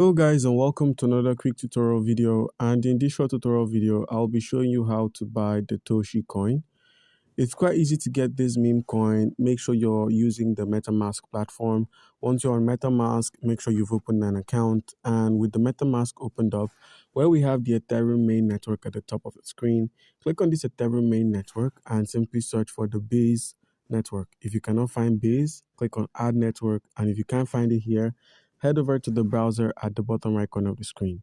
Hello guys, and welcome to another quick tutorial video. And in this short tutorial video, I'll be showing you how to buy the Toshi coin. It's quite easy to get this meme coin. Make sure you're using the Metamask platform. Once you're on Metamask, make sure you've opened an account. And with the Metamask opened up, where we have the Ethereum main network at the top of the screen, click on this Ethereum main network and simply search for the base network. If you cannot find base, click on add network. And if you can't find it here, head over to the browser at the bottom right corner of the screen.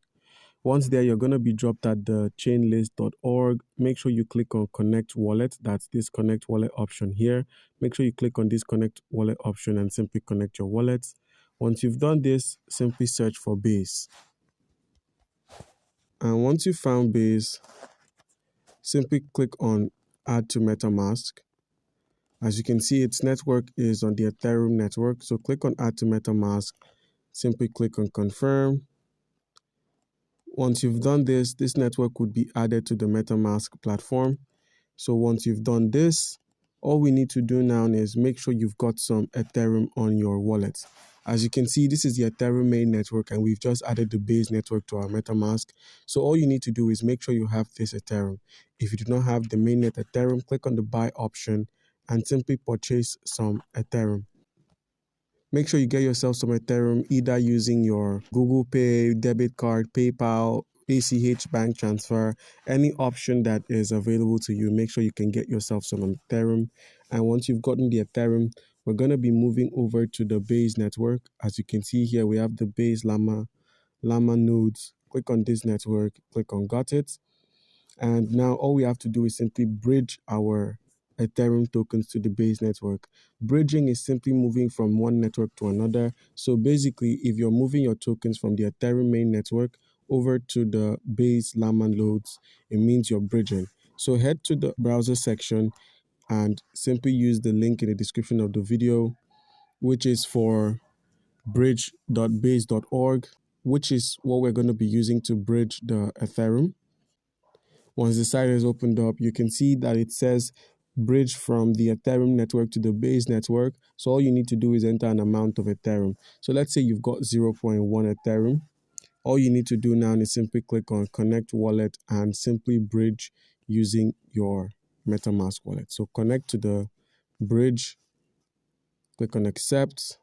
Once there, you're going to be dropped at the chainlist.org. Make sure you click on Connect Wallet. That's this Connect Wallet option here. Make sure you click on this Connect Wallet option and simply connect your wallet. Once you've done this, simply search for Base. And once you found Base, simply click on Add to Metamask. As you can see, its network is on the Ethereum network. So click on Add to Metamask. Simply click on Confirm. Once you've done this, this network would be added to the Metamask platform. So once you've done this, all we need to do now is make sure you've got some Ethereum on your wallet. As you can see, this is the Ethereum main network, and we've just added the base network to our Metamask. So all you need to do is make sure you have this Ethereum. If you do not have the mainnet Ethereum, click on the buy option and simply purchase some Ethereum. Make sure you get yourself some Ethereum, either using your Google Pay, debit card, PayPal, ACH bank transfer, any option that is available to you. Make sure you can get yourself some Ethereum. And once you've gotten the Ethereum, we're going to be moving over to the Base network. As you can see here, we have the Base Llama nodes. Click on this network, click on Got It. And now all we have to do is simply bridge our Ethereum tokens to the Base network. Bridging is simply moving from one network to another. So basically, if you're moving your tokens from the Ethereum main network over to the Base Llama nodes, it means you're bridging. So head to the browser section and simply use the link in the description of the video, which is for bridge.base.org, which is what we're going to be using to bridge the Ethereum. Once the site is opened up, you can see that it says bridge from the Ethereum network to the Base network. So all you need to do is enter an amount of Ethereum. So let's say you've got 0.1 Ethereum. All you need to do now is simply click on Connect Wallet and simply bridge using your Metamask wallet. So connect to the bridge, click on Accept,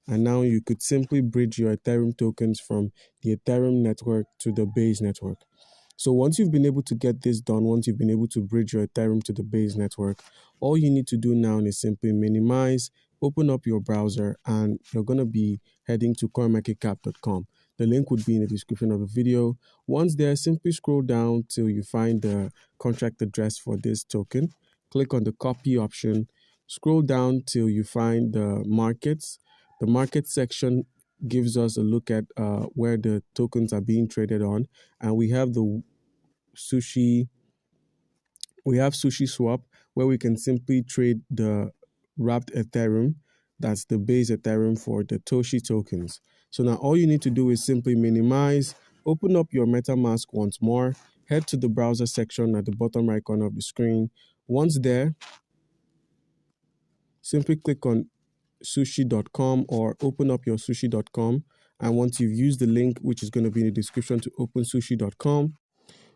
and now you could simply bridge your Ethereum tokens from the Ethereum network to the Base network. So once you've been able to get this done, once you've been able to bridge your Ethereum to the Base network, all you need to do now is simply minimize, open up your browser, and you're going to be heading to coinmarketcap.com. The link would be in the description of the video. Once there, simply scroll down till you find the contract address for this token. Click on the copy option. Scroll down till you find the markets. The market section gives us a look at where the tokens are being traded on, and we have Sushi Swap, where we can simply trade the wrapped Ethereum, that's the base Ethereum, for the Toshi tokens. So now all you need to do is simply minimize, open up your MetaMask once more, head to the browser section at the bottom right corner of the screen. Once there, simply click on sushi.com or open up your sushi.com. And once you've used the link, which is going to be in the description, to open sushi.com.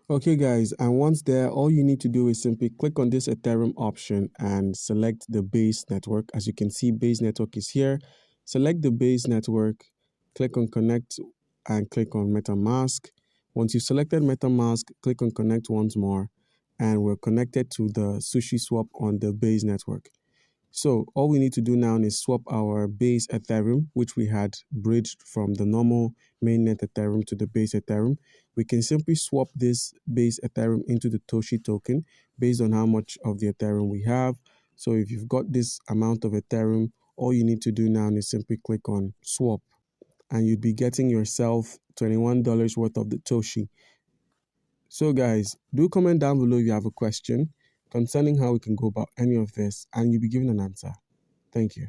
Okay guys, and once there, all you need to do is simply click on this Ethereum option and select the Base network. As you can see, Base network is here. Select the Base network, click on Connect and click on MetaMask. Once you've selected MetaMask, click on Connect once more, and we're connected to the Sushi Swap on the Base network. So all we need to do now is swap our base Ethereum, which we had bridged from the normal mainnet Ethereum to the base Ethereum. We can simply swap this base Ethereum into the Toshi token based on how much of the Ethereum we have. So if you've got this amount of Ethereum, all you need to do now is simply click on swap, and you'd be getting yourself $21 worth of the Toshi. So guys, do comment down below if you have a question concerning how we can go about any of this, and you'll be given an answer. Thank you.